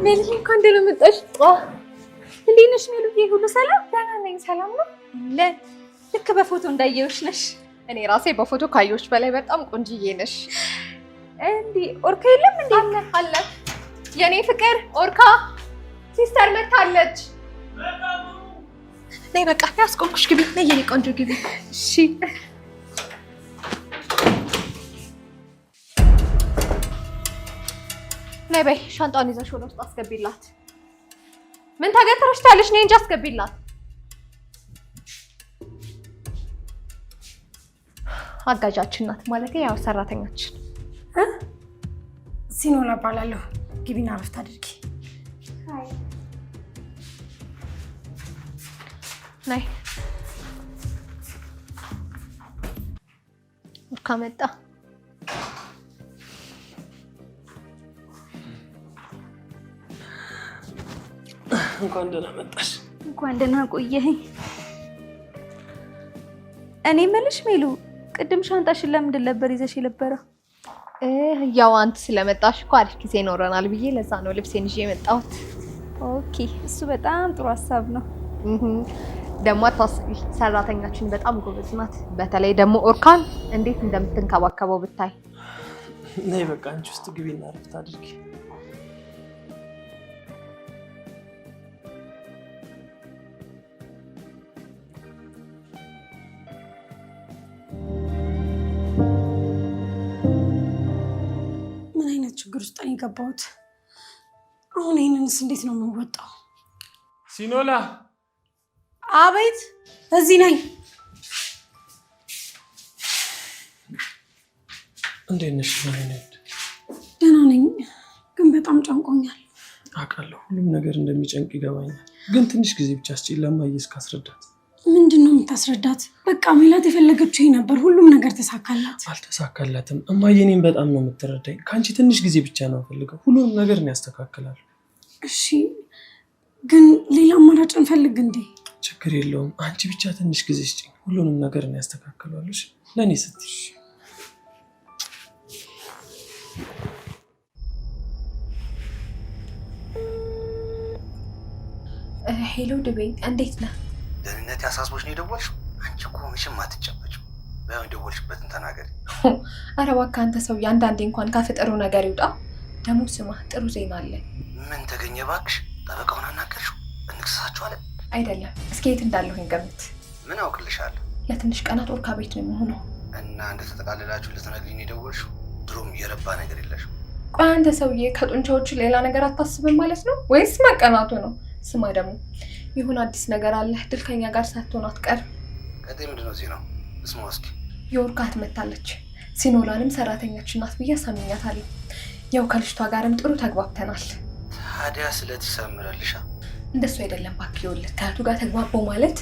ሜልዬ እንኳን ደህና መጣሽ። እንዴት ነሽ ሜልዬ? ሁሉ ሰላም? ደህና ነኝ። ሰላም ነው? ልክ በፎቶ እንዳየሁሽ ነሽ። እኔ ራሴ በፎቶ ካየሁሽ በላይ በጣም ቆንጅዬ ነሽ። እንዴ ኦርካ የለም እንዴ? አለ የኔ ፍቅር ኦርካ ሲስተር መታለች። ነይ በቃ ያስቆምኩሽ ግቢ። ነይ የኔ ቆንጆ ግቢ። እሺ ነይ በይ ሻንጣውን ይዘሽ ወደ ውስጥ አስገቢላት። ምን ታገተረሽ ታለሽ? ነይ እንጂ አስገቢላት። አጋዣችን ናት ማለት ያው ሰራተኛችን። ሲኖላ እባላለሁ። ግቢና አረፍት አድርጊ። ነይ ኦርካ መጣ። እንኳን ደህና መጣሽ። እንኳን ደህና ቆየኸኝ። እኔ የምልሽ ሜሉ፣ ቅድም ሻንጣሽን ለምንድን ነበር ይዘሽ የነበረው? ያው አንተ ስለመጣሽ እኮ አሪፍ ጊዜ ይኖረናል ብዬ ለዛ ነው ልብሴን ይዤ የመጣሁት። ኦኬ፣ እሱ በጣም ጥሩ ሀሳብ ነው። ደግሞ አታስቢ፣ ሰራተኛችን በጣም ጎበዝ ናት። በተለይ ደግሞ ኦርካን እንዴት እንደምትንከባከበው ብታይ። ነይ በቃ አንቺ ውስጥ ግቢና አረፍት አድርጊ። ችግር ውስጥ ነው የገባሁት። አሁን ይሄንንስ እንዴት ነው የምወጣው? ሲኖላ። አቤት፣ እዚህ ነኝ። እንዴት ነሽ? ደህና ነኝ፣ ግን በጣም ጨንቆኛል። አውቃለሁ፣ ሁሉም ነገር እንደሚጨንቅ ይገባኛል። ግን ትንሽ ጊዜ ብቻ አስጪኝ ለማየ እስካስረዳት። ምንድን ነው የምታስረዳት? በቃ ሜላት የፈለገችው ይሄ ነበር። ሁሉም ነገር ተሳካላት። አልተሳካላትም። እማዬ እኔን በጣም ነው የምትረዳኝ። ከአንቺ ትንሽ ጊዜ ብቻ ነው ፈልገው፣ ሁሉም ነገር ነው ያስተካክላል። እሺ፣ ግን ሌላ አማራጭ እንፈልግ እንዴ? ችግር የለውም። አንቺ ብቻ ትንሽ ጊዜ ስጪኝ፣ ሁሉንም ነገር ነው ያስተካክላል። እሺ፣ ለእኔ ስትይ። ሄሎ ድቤ፣ እንዴት ነህ? ደህንነት ያሳስቦች ነው የደወልሽው? አንቺ እኮ መቼም አትጨበጭም። በያው የደወልሽበትን ተናገሪ። ኧረ እባክህ አንተ ሰውዬ፣ አንዳንዴ እንኳን ካፍ ጥሩ ነገር ይውጣ። ደግሞ ስማ፣ ጥሩ ዜና አለ። ምን ተገኘ እባክሽ? ጠበቃውን አናገርሽው? እንክሰሳችኋለን? አይደለም፣ እስኪ የት እንዳለሁኝ ገምት። ምን አውቅልሻለሁ? ለትንሽ ቀናት ኦርካ ቤት ነው የምሆነው። እና እንደተጠቃለላችሁ ልትነግሪኝ ነው የደወልሽው? ድሮም የረባ ነገር የለሽም። ቆይ አንተ ሰውዬ፣ ከጡንቻዎቹ ሌላ ነገር አታስብም ማለት ነው ወይስ መቀናቱ ነው? ስማ ደግሞ ይሁን አዲስ ነገር አለ። ድል ከኛ ጋር ሳትሆን አትቀርም። ቀጣይ ምንድን ነው ዜናው? እስማው እስኪ። የኦርካ ትመታለች። ሲኖላንም ሰራተኛችን ናት ብዬ አሳምኛታለሁ። ያው ከልጅቷ ጋርም ጥሩ ተግባብተናል። ታዲያ ስለተሰምረልሻ? እንደሱ አይደለም እባክህ። ይኸውልህ ከእህቱ ጋር ተግባባው ማለት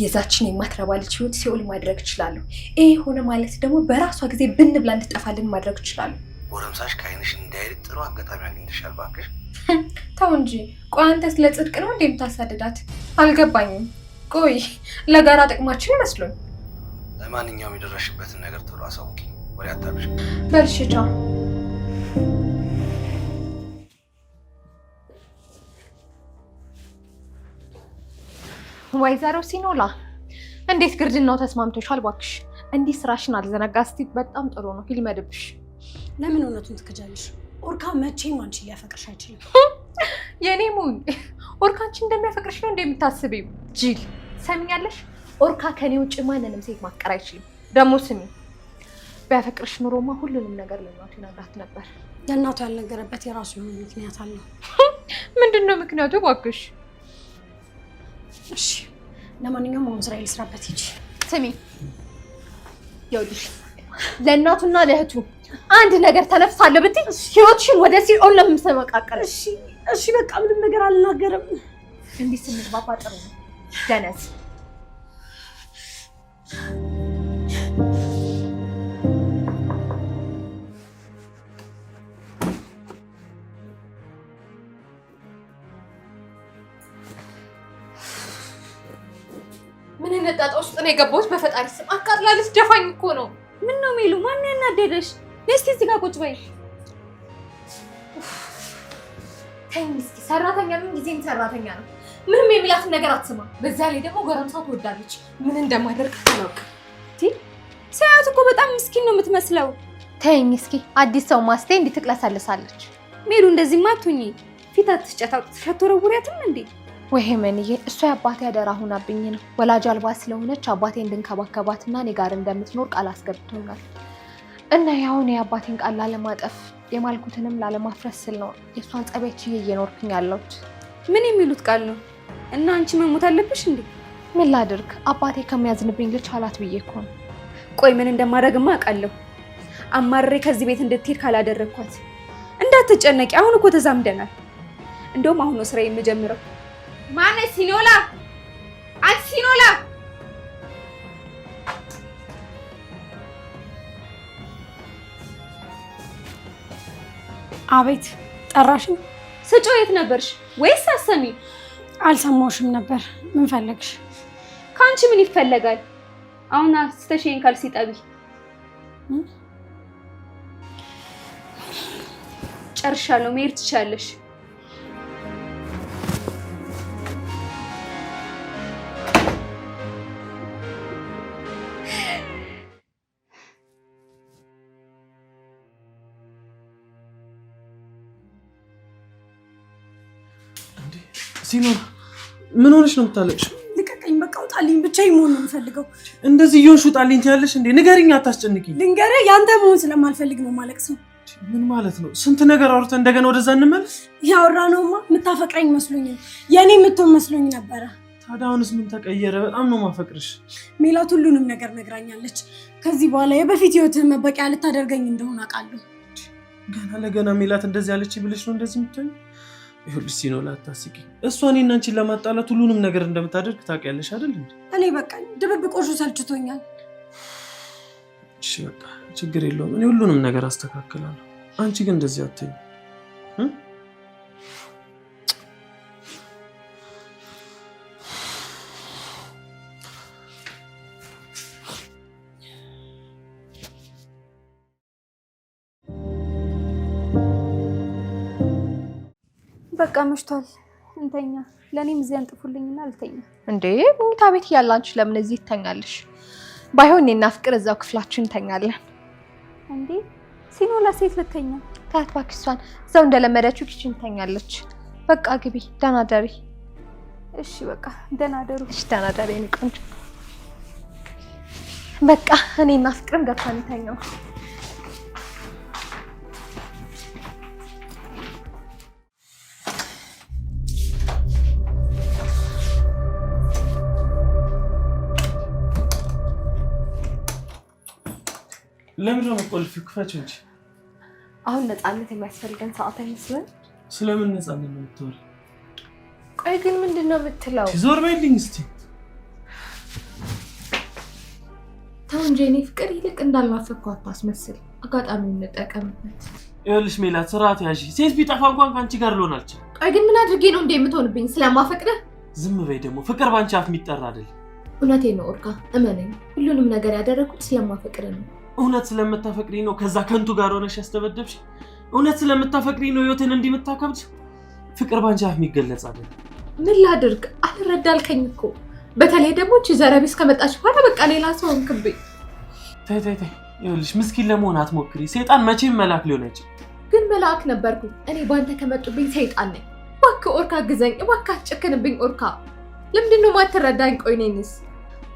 የዛችን የማትረባ ልጅ ህይወት ሲኦል ማድረግ እችላለሁ። ይሄ ሆነ ማለት ደግሞ በራሷ ጊዜ ብን ብላ እንድጠፋልን ማድረግ እችላለሁ። ጎረምሳሽ ከዓይንሽ እንዳይርቅ ጥሩ አጋጣሚ አግኝተሻል። እባክሽ ተው እንጂ። ቆይ አንተ ስለ ጽድቅ ነው እንዴ የምታሳድዳት? አልገባኝም። ቆይ ለጋራ ጥቅማችን ይመስሉኝ። ለማንኛውም የደረሽበትን ነገር ቶሎ አሳውቂ። ወሬ አታብሽ። በልሽ ቻው። ወይዘሮ ሲኖላ እንዴት ግርድናው ተስማምቶሻል? እባክሽ እንዲህ ስራሽን አልዘነጋ እስቲ። በጣም ጥሩ ነው ይልመድብሽ። ለምን እውነቱን ትክጃለሽ? ኦርካ መቼም አንቺ ሊያፈቅርሽ አይችልም። የኔ ሙኝ ኦርካ አንቺ እንደሚያፈቅርሽ ነው እንደምታስቢው? ጅል ሰሚኛለሽ? ኦርካ ከኔ ውጭ ማንንም ሴት ማፍቀር አይችልም። ደግሞ ስሚ፣ ቢያፈቅርሽ ኑሮማ ሁሉንም ነገር ለእናቱ ይነግራት ነበር። ለእናቱ ያልነገረበት የራሱ የሆነ ምክንያት አለው። ምንድን ነው ምክንያቱ? እባክሽ እሺ፣ ለማንኛውም አሁን ስራ ልስራበት። ሂጂ። ስሚ፣ ይኸውልሽ ለእናቱና ለእህቱ አንድ ነገር ተነፍሳለሁ ብትይ ህይወትሽን ወደ ሲኦል ነው የምትመቃቀል። እሺ በቃ ምንም ነገር አልናገርም። እንዲህ ስንግባባ ጥሩ ነው። ደነዝ ምን ነጣጣ ውስጥ ነው የገባሁት? በፈጣሪ ስም አቃጥላለች። ደፋኝ እኮ ነው። ምን ነው ሜሉ? ማን ያናደደሽ? እስኪ እዚህ ጋር ቁጭ በይ። ተይኝ እስኪ ሰራተኛ ምን ጊዜም ሰራተኛ ነው። ምንም የሚላትን ነገር አትሰማ። በዛ ላይ ደግሞ ጎረምሳ ትወዳለች። ምን እንደማደርግ አላውቅም። ሳያት እኮ በጣም ምስኪን ነው የምትመስለው። ተይኝ እስኪ አዲስ ሰው ማስቴ እንድትቅለሰልሳለች። ሜሉ እንደዚህ ማቱኝ ፊት አትጨት አውጥተሽ አትወረውሪያትም እንዴ? ወይ መንዬ እሷ የአባቴ አደራ ሆናብኝ ነው። ወላጅ አልባ ስለሆነች አባቴ እንድንከባከባትና እኔ ጋር እንደምትኖር ቃል አስገብቶኛል። እና ያው እኔ የአባቴን ቃል ላለማጠፍ የማልኩትንም ላለማፍረስ ስል ነው የእሷን ጸባይች እየኖርኩኝ ያለሁት። ምን የሚሉት ቃል ነው? እና አንቺ መሞት አለብሽ እንዴ? ምን ላድርግ አባቴ ከሚያዝንብኝ ልቻላት ብዬ እኮ ነው። ቆይ ምን እንደማደርግማ አውቃለሁ። አማርሬ ከዚህ ቤት እንድትሄድ ካላደረግኳት። እንዳትጨነቂ፣ አሁን እኮ ተዛምደናል። እንደውም አሁን ነው ስራ የምጀምረው። ማነሽ? ሲኖላ! አንቺ ሲኖላ! አቤት ጠራሽኝ? ስጮ የት ነበርሽ? ወይስ አሰሚ? አልሰማሁሽም ነበር። ምን ፈለግሽ? ከአንቺ ምን ይፈለጋል? አሁን አስተሽኝ ካልሲ ጠቢ። ጨርሻለሁ። መሄድ ትችያለሽ። ሲኖላ ምን ሆነሽ ነው የምታለቅሽው? ልቀቀኝ፣ በቃ ውጣልኝ። ብቻዬን መሆን ነው የምፈልገው። እንደዚህ እየሆንሽ ውጣልኝ ትያለሽ እንዴ? ንገሪኝ፣ አታስጨንቂኝ። ልንገርህ፣ ያንተ መሆን ስለማልፈልግ ነው ማለቅሰው። ምን ማለት ነው? ስንት ነገር አውርተን እንደገና ወደዛ እንመለስ? ያወራነውማ የምታፈቅረኝ መስሎኝ የኔ የምትሆን መስሎኝ ነበረ። ታዲያ አሁንስ ምን ተቀየረ? በጣም ነው ማፈቅርሽ። ሜላት ሁሉንም ነገር ነግራኛለች። ከዚህ በኋላ የበፊት ህይወትህን መበቂያ ልታደርገኝ እንደሆነ አውቃለሁ። ገና ለገና ሜላት እንደዚህ ያለች ብለሽ ነው እንደዚህ የምትሆኝ? ይኸውልሽ ሲኖላ አታስቂኝ። እሷ እኔና አንቺን ለማጣላት ሁሉንም ነገር እንደምታደርግ ታውቂያለሽ አይደል እንዴ? እኔ በቃኝ፣ ድብብቆሹ ሰልችቶኛል። እሺ በቃ ችግር የለውም። እኔ ሁሉንም ነገር አስተካክላለሁ። አንቺ ግን እንደዚህ አትይኝ። በቃ መሽቷል፣ እንተኛ። ለኔም እዚህ አንጥፉልኝና አልተኛ። እንዴ መኝታ ቤት ያላንቺ ለምን እዚህ ትተኛለሽ? ባይሆን እኔና ፍቅር እዛው ክፍላችን እንተኛለን። እንዴ ሲኖላ ሴት ልተኛ? ታያት እባክሽ፣ እሷን እዛው እንደለመደችው ኪችን ትተኛለች። በቃ ግቢ፣ ደህና ደሪ። እሺ በቃ ደህና ደሩ። እሺ ደህና ደሪ የኔ ቆንጆ። በቃ እኔና ፍቅርም ገብተን እንተኛው። ለምን ነው የምትቆልፊው? ክፈችው እንጂ። አሁን ነፃነት የሚያስፈልገን ሰዓት አይመስልም? ስለምን ነፃነት ነው የምትወሪው? ቆይ ግን ምንድነው የምትለው? ዞር በይልኝ እስቲ። ተው እንጂ የኔ ፍቅር፣ ይልቅ እንዳልናፈቅኩ አታስመስል። አጋጣሚውን እንጠቀምበት። ይኸውልሽ ሜላት፣ ስርዓት ያዢ። ሴት ቢጠፋ እንኳን ከአንቺ ጋር ልሆን አልችልም። ቆይ ግን ምን አድርጌ ነው እንደ የምትሆንብኝ? ስለማፈቅርህ? ዝም በይ ደግሞ። ፍቅር ባንቺ አፍ የሚጠራ አይደል። እውነቴን ነው ኦርካ፣ እመነኝ። ሁሉንም ነገር ያደረኩት ስለማፈቅርህ ነው። እውነት ስለምታፈቅሪኝ ነው ከዛ ከንቱ ጋር ሆነሽ ያስተበደብሽ? እውነት ስለምታፈቅሪኝ ነው ህይወትን እንዲህ የምታከብድ? ፍቅር ባንቺ አፍ የሚገለጽ አይደል። ምን ላድርግ? አልረዳልከኝ እኮ። በተለይ ደግሞ እቺ ዘረቢስ ከመጣች በኋላ በቃ ሌላ ሰው እንክብኝ። ተይ ተይ ተይ፣ ይኸውልሽ ምስኪን ለመሆን አትሞክሪ። ሰይጣን መቼም መልአክ ሊሆን አይችልም። ግን መልአክ ነበርኩ እኔ ባንተ ከመጡብኝ ሰይጣን ነኝ። እባክህ ኦርካ ግዘኝ፣ እባክህ አትጨክንብኝ ኦርካ። ለምንድን ነው የማትረዳኝ? ቆይ እኔንስ?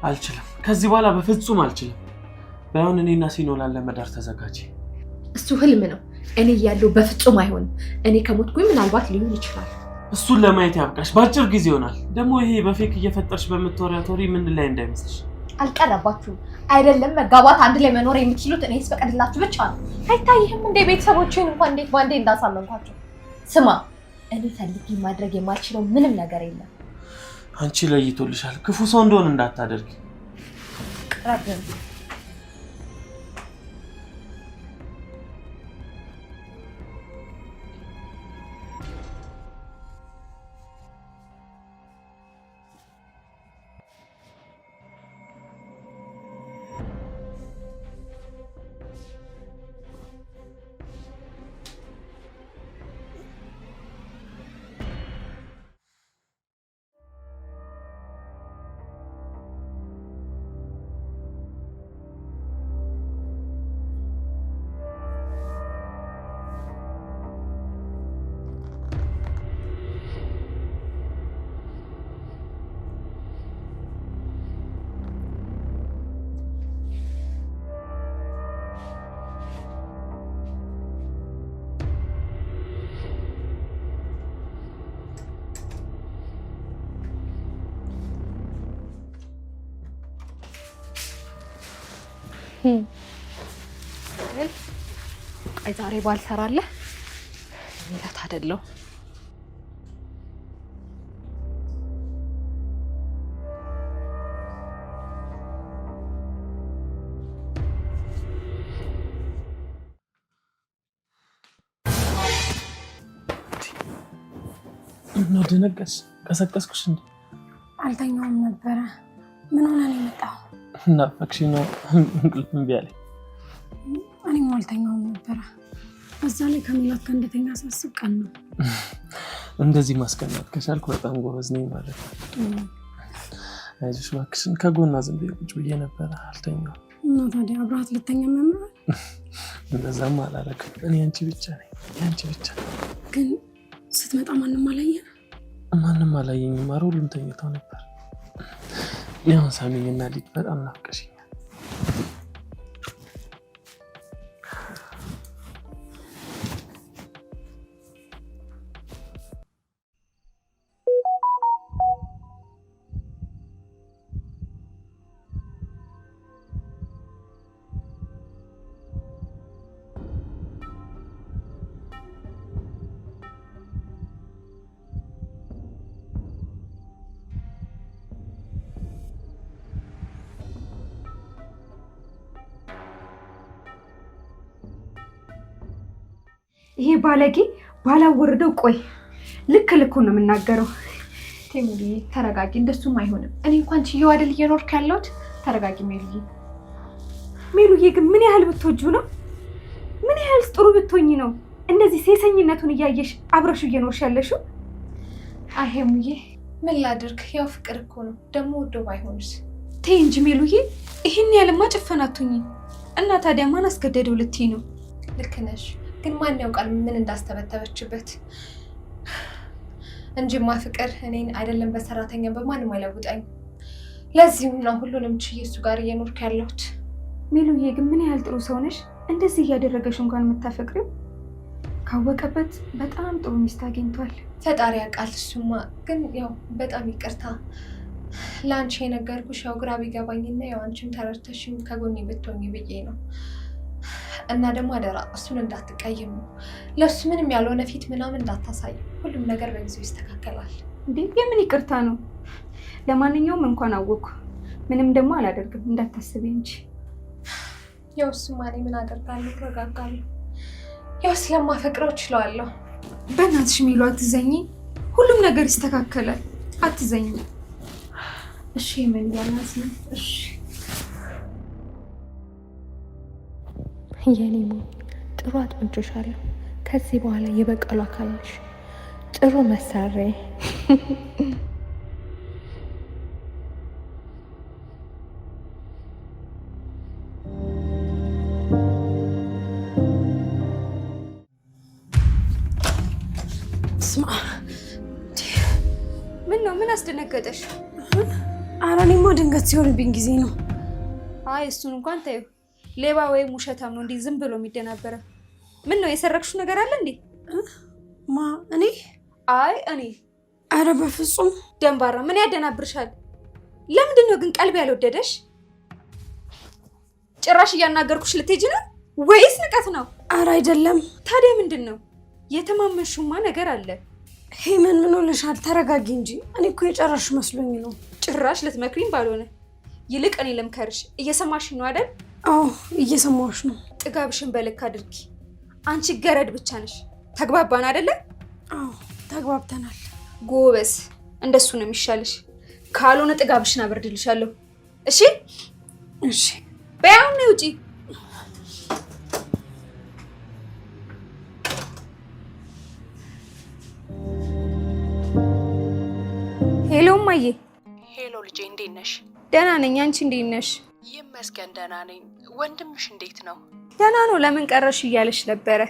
አልችልም፣ ከዚህ በኋላ በፍጹም አልችልም። ባይሆን እኔና ሲኖላን ለመዳር ተዘጋጂ። እሱ ህልም ነው። እኔ እያለሁ በፍጹም አይሆንም። እኔ ከሞትኩኝ ምናልባት ሊሆን ይችላል። እሱን ለማየት ያብቃሽ። በአጭር ጊዜ ይሆናል። ደግሞ ይሄ በፌክ እየፈጠርሽ በምትወሪያት ወሬ ምን ላይ እንዳይመስልሽ። አልቀረባችሁም አይደለም መጋባት፣ አንድ ላይ መኖር የምትችሉት እኔ ስፈቅድላችሁ ብቻ ነው። አይታይህም እንደ ቤተሰቦችን እንኳን እንዴት ባንዴ እንዳሳመንኳቸው። ስማ፣ እኔ ፈልጌ ማድረግ የማልችለው ምንም ነገር የለም። አንቺ ለይቶልሻል። ክፉ ሰው እንደሆነ እንዳታደርጊ። ቅረብን። ቆይ ዛሬ ባልሰራለህ ሜላት አይደለሁ። እና ደነገጥሽ? ቀሰቀስኩሽ እንዴ? አልተኛውም ነበረ። ምን ሆነ ነው የመጣው? ናፈቅሽኝ ነው እንቅልፍ እምቢ አለኝ። እኔም አልተኛውም ነበረ። በዛ ላይ ከሜላት ጋር እንደተኛ ሳስብ ቀን ነው። እንደዚህ ማስቀናት ከቻልኩ በጣም ጎበዝ ነኝ ማለት ነው። አይዞሽ እባክሽን፣ ከጎና ዝም ብዬ ቁጭ ብዬ ነበረ አልተኛውም። እና ታዲያ አብረሃት ልተኛ መምራል? እንደዛም አላረግም። እኔ አንቺ ብቻ ነኝ፣ አንቺ ብቻ። ግን ስትመጣ ማንም አላየን? ማንም አላየኝም። ኧረ ሁሉም ተኝተው ነበር። ያው ሳሚኝና ሊድ በጣም ናፍቀሽኛል። ይሄ ባለጌ ባላወርደው። ቆይ ልክ ነው የምናገረው። ቴሙዬ ተረጋጊ፣ እንደሱም አይሆንም። እኔ እንኳን ችዬው አይደል እየኖርክ ያለሁት። ተረጋጊ ሜሉዬ። ሜሉዬ ግን ምን ያህል ብትወጂው ነው? ምን ያህል ጥሩ ብትሆኚ ነው እንደዚህ ሴሰኝነቱን እያየሽ አብረሹ እየኖርሽ ያለሽው? አይ ሄሙዬ ምን ላድርግ፣ ያው ፍቅር እኮ ነው። ደግሞ ወዶ ባይሆንስ? ተይ እንጂ ሜሉዬ፣ ይሄን ያህልማ ጭፈናቱኝ። እና ታዲያ ማን አስገደደው ልትይ ነው? ልክ ነሽ፣ ግን ማን ያውቃል ምን እንዳስተበተበችበት እንጂማ ፍቅር እኔን አይደለም በሰራተኛ በማንም አይለውጠኝ። ለዚህም ነው ሁሉንም ችዬ እሱ ጋር እየኖርክ ያለሁት። ሜሉዬ ግን ምን ያህል ጥሩ ሰው ነሽ፣ እንደዚህ እያደረገሽ እንኳን የምታፈቅሪው። ካወቀበት በጣም ጥሩ ሚስት አግኝቷል። ፈጣሪ ያውቃል። እሱማ ግን ያው በጣም ይቅርታ ለአንቺ የነገርኩሽ ያው ግራ ቢገባኝና ያው አንቺም ተረድተሽኝ ከጎኔ ብትሆኚ ብዬ ነው። እና ደግሞ አደራ እሱን እንዳትቀይም፣ ለሱ ምንም ያልሆነ ፊት ምናምን እንዳታሳይ። ሁሉም ነገር በጊዜው ይስተካከላል። እንዴ የምን ይቅርታ ነው? ለማንኛውም እንኳን አወኩ፣ ምንም ደግሞ አላደርግም እንዳታስቢ እንጂ። ያው እሱማ እኔ ምን አደርጋለሁ፣ እረጋጋለሁ። ያው ስለማፈቅረው እችለዋለሁ። በእናትሽ ሜሉ አትዘኝ፣ ሁሉም ነገር ይስተካከላል። አትዘኝ እሺ? ምን ያናስ ነው? እሺ የኔ ሞኝ ጥሩ አጥምጬሻለሁ። ከዚህ በኋላ የበቀሉ አካል ነሽ። ጥሩ መሳሪያ። ስማ፣ ምን ነው? ምን አስደነገጠሽ? ኧረ እኔማ ድንገት ሲሆንብኝ ጊዜ ነው። አይ እሱን እንኳን ተይው። ሌባ ወይም ውሸታም ነው እንዲህ ዝም ብሎ የሚደናበረው። ምን ነው የሰረቅሽው ነገር አለ እንዴ? ማ እኔ? አይ እኔ። ኧረ በፍጹም። ደንባራ ምን ያደናብርሻል? ለምንድን ነው ግን ቀልብ ያልወደደሽ? ጭራሽ እያናገርኩሽ ልትሄጂ ነው ወይስ ንቀት ነው? ኧረ አይደለም። ታዲያ ምንድን ነው? የተማመንሽማ ነገር አለ። ሄመን ምን ሆነሻል? ተረጋጊ እንጂ። እኔ እኮ የጨረሽ መስሎኝ ነው። ጭራሽ ልትመክሪኝ ባልሆነ። ይልቅ እኔ ልምከርሽ። እየሰማሽኝ ነው አይደል? አዎ እየሰማሁሽ ነው። ጥጋብሽን በልክ አድርጊ። አንቺ ገረድ ብቻ ነሽ። ተግባባን አይደለ? አዎ ተግባብተናል። ጎበስ፣ እንደሱ ነው የሚሻልሽ። ካልሆነ ጥጋብሽን አበርድልሻለሁ። እሺ እሺ። በያውን ነው ውጪ። ሄሎ እማዬ። ሄሎ ልጄ፣ እንዴት ነሽ? ደህና ነኝ። አንቺ እንዴት ነሽ? ይመስገን ደህና ነኝ። ወንድምሽ እንዴት ነው? ደህና ነው። ለምን ቀረሽ እያለሽ ነበረ።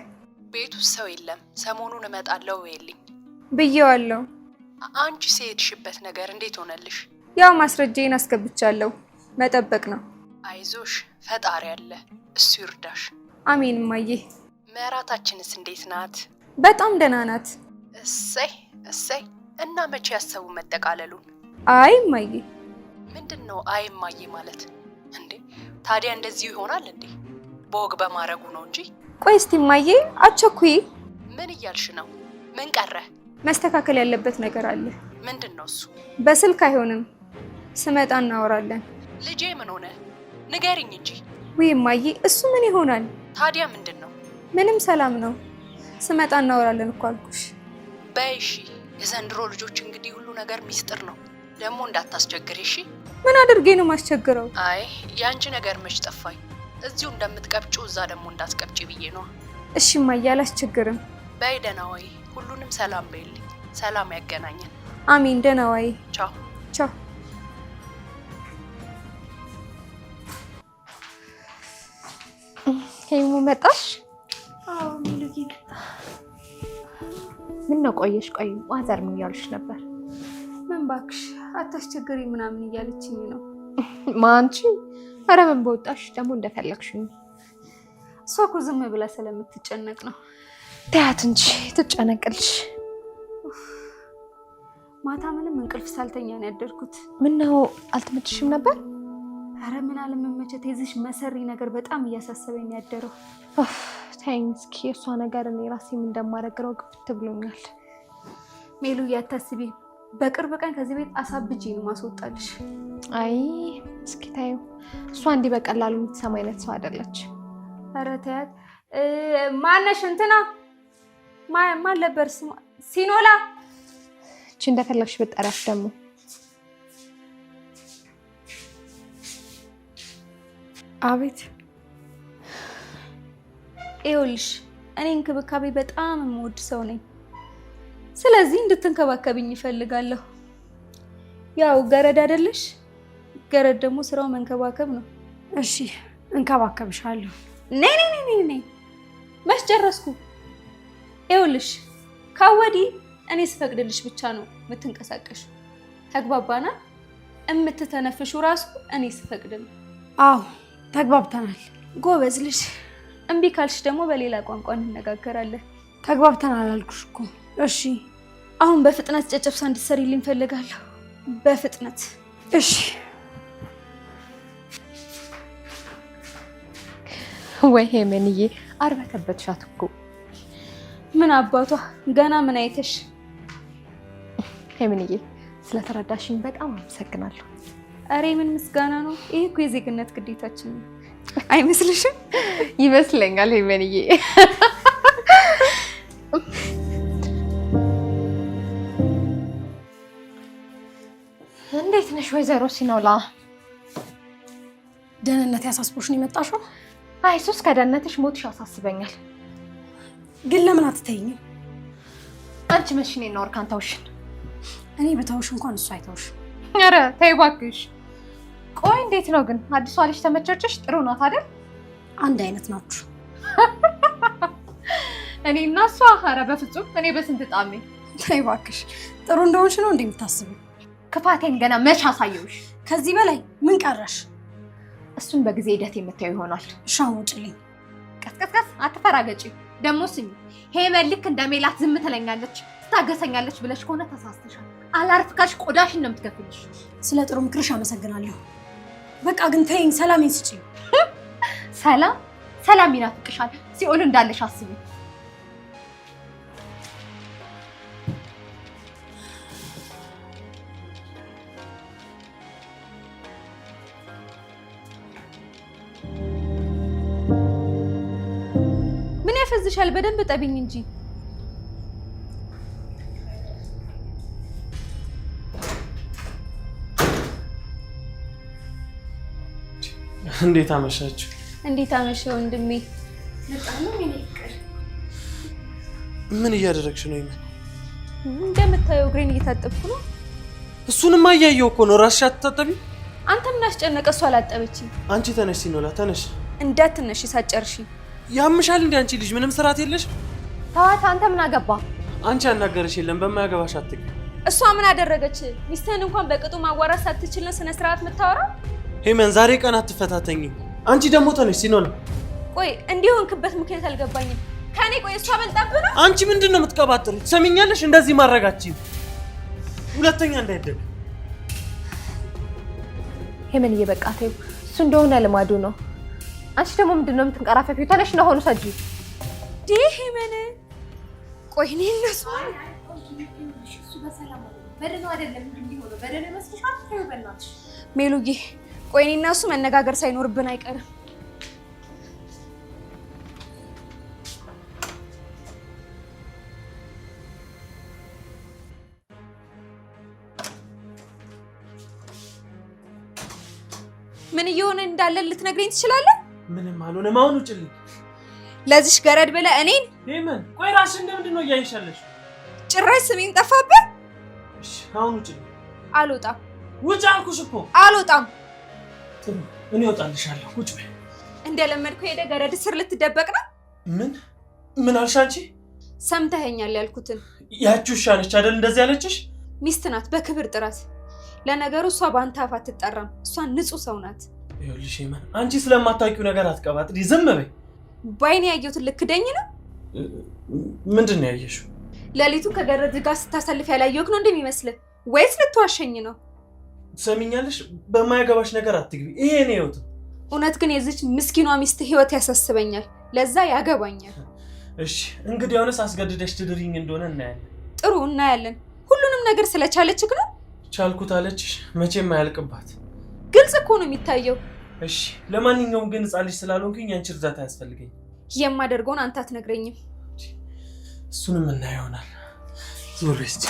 ቤት ውስጥ ሰው የለም። ሰሞኑን እመጣለሁ በይልኝ ብዬዋለሁ። አንቺ የሄድሽበት ነገር እንዴት ሆነልሽ? ያው ማስረጃዬን አስገብቻለሁ። መጠበቅ ነው። አይዞሽ፣ ፈጣሪ አለ፣ እሱ ይርዳሽ። አሜን እማዬ። ምራታችንስ እንዴት ናት? በጣም ደህና ናት። እሰይ እሰይ። እና መቼ ያሰቡ መጠቃለሉን? አይ እማዬ። ምንድን ነው አይ እማዬ ማለት እንዴ? ታዲያ እንደዚሁ ይሆናል እንዴ? በወግ በማረጉ ነው እንጂ። ቆይ እስቲ እማዬ አትቸኩይ። ምን እያልሽ ነው? ምን ቀረ? መስተካከል ያለበት ነገር አለ። ምንድን ነው እሱ? በስልክ አይሆንም፣ ስመጣ እናወራለን። ልጄ ምን ሆነ? ንገሪኝ እንጂ። ውይ እማዬ እሱ ምን ይሆናል? ታዲያ ምንድን ነው? ምንም ሰላም ነው። ስመጣ እናወራለን እኮ አልኩሽ። በይ እሺ። የዘንድሮ ልጆች እንግዲህ ሁሉ ነገር ሚስጥር ነው። ደግሞ እንዳታስቸግሪ እሺ። ምን አድርጌ ነው ማስቸግረው? አይ ያንቺ ነገር መች ጠፋኝ። እዚሁ እንደምትቀብጪው እዛ ደግሞ እንዳትቀብጪ ብዬ ነው። እሺ እማዬ አላስቸግርም። በይ ደህና ዋይ። ሁሉንም ሰላም በይልኝ። ሰላም ያገናኘን። አሜን። ደህና ዋይ። ቻው ቻው። ሄሙ መጣሽ? አዎ ሚሉዬ። ምን ነው ቆየሽ? ቆይ ማዘር ምን እያሉሽ ነበር? ምን እባክሽ አታስቸግሪ ምናምን እያለችኝ ነው። ማንቺ? ኧረ ምን በወጣሽ ደግሞ እንደፈለግሽኝ። እሷ እኮ ዝም ብላ ስለምትጨነቅ ነው። ተያት እንጂ ትጨነቅልሽ። ማታ ምንም እንቅልፍ ሳልተኛ ነው ያደርኩት። ምን ነው አልተመችሽም ነበር? አረ ምን አለመመቸት፣ የዚሽ መሰሪ ነገር በጣም እያሳሰበኝ ያደረው። ተይኝ እስኪ። የእሷ ነገር እኔ ራሴም እንደማረግረው ግፍት ብሎኛል። ሜሉ እያታስቢ፣ በቅርብ ቀን ከዚህ ቤት አሳብጄ ነው ማስወጣልሽ። አይ እስኪ ታዩ። እሷ እንዲህ በቀላሉ የምትሰማ አይነት ሰው አይደለች። አረ ተያት። ማነሽ? እንትና ማን ነበር ስሟ? ሲኖላ። እቺ እንደፈለግሽ ብጠራሽ ደግሞ አቤት። ይኸውልሽ እኔ እንክብካቤ በጣም የምወድ ሰው ነኝ። ስለዚህ እንድትንከባከብኝ ይፈልጋለሁ። ያው ገረድ አይደለሽ? ገረድ ደግሞ ስራው መንከባከብ ነው። እሺ እንከባከብሻለሁ። ነይ መች ጨረስኩ። ይኸውልሽ ከወዲህ እኔ ስፈቅድልሽ ብቻ ነው የምትንቀሳቀሹ። ተግባባና? የምትተነፍሹ ራሱ እኔ ስፈቅድ ነው። አዎ ተግባብተናል። ጎበዝ ልጅ። እምቢ ካልሽ ደግሞ በሌላ ቋንቋ እንነጋገራለን። ተግባብተናል አልኩሽ እኮ። እሺ አሁን በፍጥነት ጨጨብሳ እንድትሰሪልኝ ፈልጋለሁ። በፍጥነት እሺ። ወይ ሄመንዬ አርበተበትሻት እኮ። ምን አባቷ ገና ምን አይተሽ? ሄመንዬ ስለተረዳሽኝ በጣም አመሰግናለሁ። አሬ ምን ምስጋና ነው? ይሄ እኮ የዜግነት ግዴታችን ነው። አይመስልሽም? ይመስለኛል ሄመንዬ። እንዴት ነሽ ወይዘሮ ሲኖላ? ደህንነት ያሳስቦሽ ነው የመጣሽው? አይ ሱስ ከደህንነትሽ ሞትሽ ያሳስበኛል። ግን ለምን አትተይኝም? አንቺ መች እኔን ወርካን ተውሽን? እኔ ብተውሽ እንኳን እሱ አይተውሽ። ኧረ ተይ እባክሽ። ቆይ እንዴት ነው ግን አዲሷ ልጅ ተመቸችሽ? ጥሩ ናት አይደል? አንድ አይነት ናችሁ። እኔ እና እሷ? ኧረ በፍጹም። እኔ በስንት ጣሜ። ተይ እባክሽ። ጥሩ እንደሆንሽ ነው እንደምታስቢው? ክፋቴን ገና መች አሳየውሽ? ከዚህ በላይ ምን ቀረሽ? እሱን በጊዜ ሂደት የምታየው ይሆናል። ሻው ውጭልኝ። ቀስቀስቀስ አትፈራገጪ። ደግሞ ስሚ፣ ሄመን ልክ እንደ ሜላት ዝም ትለኛለች ትታገሰኛለች ብለሽ ከሆነ ተሳስተሻል። አላርፍ ካልሽ ቆዳሽን ነው የምትከፍልሽ። ስለ ጥሩ ምክርሽ አመሰግናለሁ። በቃ ግን ተይኝ፣ ሰላሜን ስጪኝ። ሰላም ይናፍቅሻል። ሲኦል እንዳለሽ አስቢ። ምን ያፈዝሻል? በደንብ ጠቢኝ እንጂ። እንዴት አመሻችሁ? እንዴት አመሸ ወንድሜ? ምን እያደረግሽ ነው? ይመን እንደምታየው እግሬን እየታጠብኩ ነው። እሱንማ እያየሁ እኮ ነው። ራስሽ አትታጠቢ? አንተ ምን አስጨነቀ? እሷ አላጠበችኝ። አንቺ ተነሽ ሲኖላ፣ ተነሽ። እንዳትነሽ ሳጨርሺ። ያምሻል እንዴ አንቺ ልጅ? ምንም ስርዓት የለሽ? ተዋት። አንተ ምን አገባ? አንቺ ያናገረሽ የለም። በማያገባሽ አትግቢ። እሷ ምን አደረገች? ሚስትህን እንኳን በቅጡ ማዋራት ሳትችል ነው ስነ ስርዓት የምታወራው? ሄመን ዛሬ ቀን አትፈታተኝ። አንቺ ደግሞ ተነሽ ሲኖላ። ቆይ እንዲሆንክበት ምክንያት አልገባኝም። ከኔ ቆይ እሷ በልጣብህ ነው? አንቺ ምንድን ነው የምትቀባጥሪው? ትሰሚኛለሽ? እንደዚህ ማድረጋችን ሁለተኛ እንዳይደግ። ሄመንዬ በቃ ተይው። እሷ እሱ እንደሆነ ልማዱ ነው። አንቺ ደግሞ ምንድነው የምትንቀራፈፊው? ተነሽ ነው ሆኖ ሰጂ ዲህ ምን ቆይ እኔ እነሱ እሱ በሰላም በደህና አይደለም እንዲሆነ በደህና መስልሻል? ተይው በእናትሽ ሜሉዬ። ቆይ እኔ እና እሱ መነጋገር ሳይኖርብን አይቀርም። ምን እየሆነ እንዳለ ልትነግረኝ ትችላለህ? ምንም አልሆነም። አሁን ውጭልኝ። ለዚሽ ገረድ ብለህ እኔን? ሄመን ቆይ ራስሽ እንደምንድን ነው እያይሻለሽ? ጭራሽ ስሜን ጠፋብህ? እሺ አሁን ውጭልኝ። አልወጣም። ውጭ አልኩሽ እኮ። አልወጣም። ጥሩ እኔ እወጣልሻለሁ። ውጭ በይ። እንደለመድከው ሄደህ ገረድ ስር ልትደበቅ ነው? ምን አልሽ አንቺ? ሰምተኸኛል ያልኩትን። ያቺ ውሻ ነች አይደል እንደዚህ ያለችሽ? ሚስት ናት፣ በክብር ጥራት። ለነገሩ እሷ በአንተ አፍ አትጠራም። እሷ ንጹህ ሰው ናት። ይኸውልሽ ሄመን አንቺ ስለማታውቂው ነገር አትቀባጥሪ። ዝም በይ። ባይኔ ያየሁትን ልክደኝ ነው? ምንድን ነው ያየሽው? ሌሊቱን ከገረድ ጋር ስታሳልፍ ያላየሁት ነው እንደሚመስልህ? ወይስ ልትዋሸኝ ነው? ትሰሚኛለሽ? በማያገባሽ ነገር አትግቢ። ይሄ ነው ህይወት። እውነት ግን የዚች ምስኪኗ ሚስት ህይወት ያሳስበኛል። ለዛ ያገባኛል። እሺ እንግዲህ አሁንስ አስገድደሽ ትድሪኝ እንደሆነ እናያለን። ጥሩ እናያለን። ሁሉንም ነገር ስለቻለችክ ነው? ቻልኩት አለችሽ? መቼም አያልቅባት። ግልጽ እኮ ነው የሚታየው። እሺ ለማንኛውም ግን ህፃን ልጅ ስላልሆንኩኝ ያንቺ እርዳታ ያስፈልገኝ። የማደርገውን አንተ አትነግረኝም። እሱንም እናየው ይሆናል። ዞር በይ እስኪ።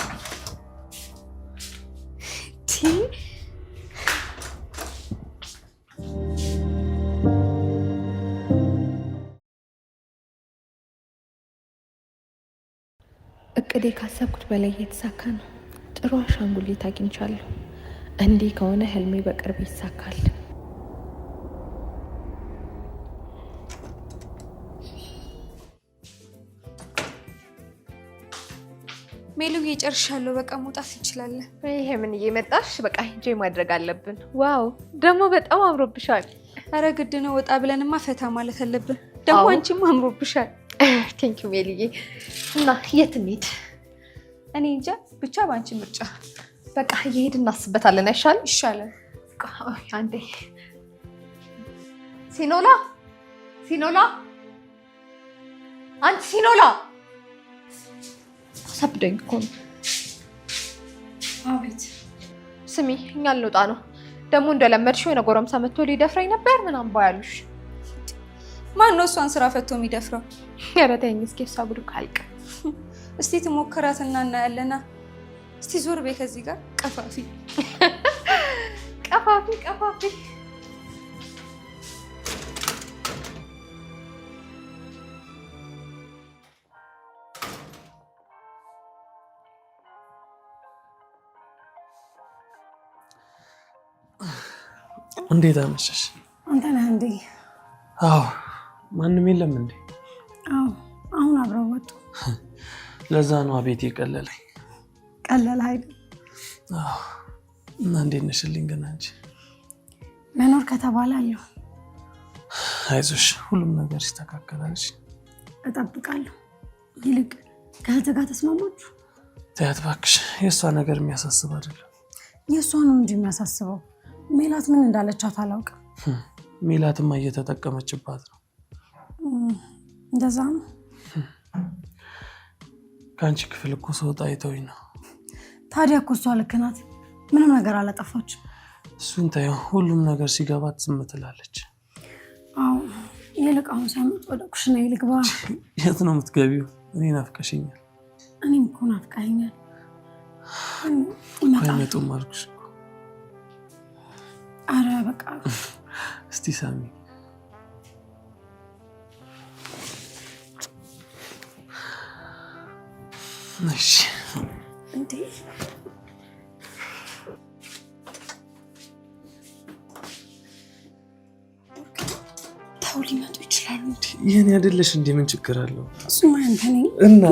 እቅዴ ካሰብኩት በላይ እየተሳካ ነው። ጥሩ አሻንጉሊት አግኝቻለሁ። እንዲህ ከሆነ ህልሜ በቅርብ ይሳካል። ሜሉዬ ጨርሻለሁ። በቃ መውጣት እንችላለን። ይሄ ምን እየመጣሽ? በቃ ሂጅ ማድረግ አለብን። ዋው ደግሞ በጣም አምሮብሻል። አረ ግድ ነው። ወጣ ብለንማ ፈታ ማለት አለብን። ደግሞ አንቺም አምሮብሻል። ቴንክ ዩ ሜልዬ። እና የት እንሂድ? እኔ እንጃ፣ ብቻ በአንቺ ምርጫ። በቃ እየሄድን እናስበታለን። አይሻልም? ይሻላል። አንዴ ሲኖላ፣ ሲኖላ፣ አንቺ ሲኖላ ሰብደኝ እኮ ነው። አቤት። ስሚ እኛ ልንወጣ ነው። ደግሞ እንደለመድሽው የሆነ ጎረምሳ መጥቶ ሊደፍረኝ ነበር ምናምን ባያሉሽ። ማን ነው እሷን ስራ ፈቶ የሚደፍረው? ኧረ ተይኝ እስኪ፣ እሷ ጉዱ ካልቅ። እስቲ ትሞክራትና እናያለና። እስቲ ዞር በይ ከዚህ ጋር ቀፋፊ ቀፋፊ ቀፋፊ። እንዴት አመሸሽ? አንተ ነህ እንዴ? አዎ። ማንም የለም እንዴ? አዎ፣ አሁን አብረው ወጡ። ለዛ ነው ቤቴ ቀለለኝ። ቀለለ አይደል? አዎ። እና እንዴት ነሽልኝ ግን አንቺ? መኖር ከተባለ አለሁ። አይዞሽ፣ ሁሉም ነገር ይስተካከላል። እጠብቃለሁ። ይልቅ ከእህት ጋር ተስማማችሁ? ተያት እባክሽ። የእሷ ነገር የሚያሳስብ አይደለም። የእሷ ነው እንጂ የሚያሳስበው። ሜላት ምን እንዳለቻት አላውቅም። ሜላትማ እየተጠቀመችባት ነው። እንደዛ ነው። ከአንቺ ክፍል እኮ ስወጣ አይተውኝ ነው። ታዲያ እኮ እሷ ልክ ናት። ምንም ነገር አላጠፋችም። እሱን ታየው፣ ሁሉም ነገር ሲገባት ዝም ትላለች። አዎ፣ ይልቅ አሁን ሳይመጡ ወደ ኩሽና ልግባ። የት ነው የምትገቢው? እኔ ናፍቀሽኛል። እኔም እኮ ናፍቀኸኛል። አይመጡም አልኩሽ እኮ። አረ በቃ እስቲ ሳሚ። እሺ እንዴ ተው፣ ሊመጡ ይችላሉ። ይህን አይደለሽ እንዴ? ምን ችግር አለው? እሱማ ያንተ ነኝ እና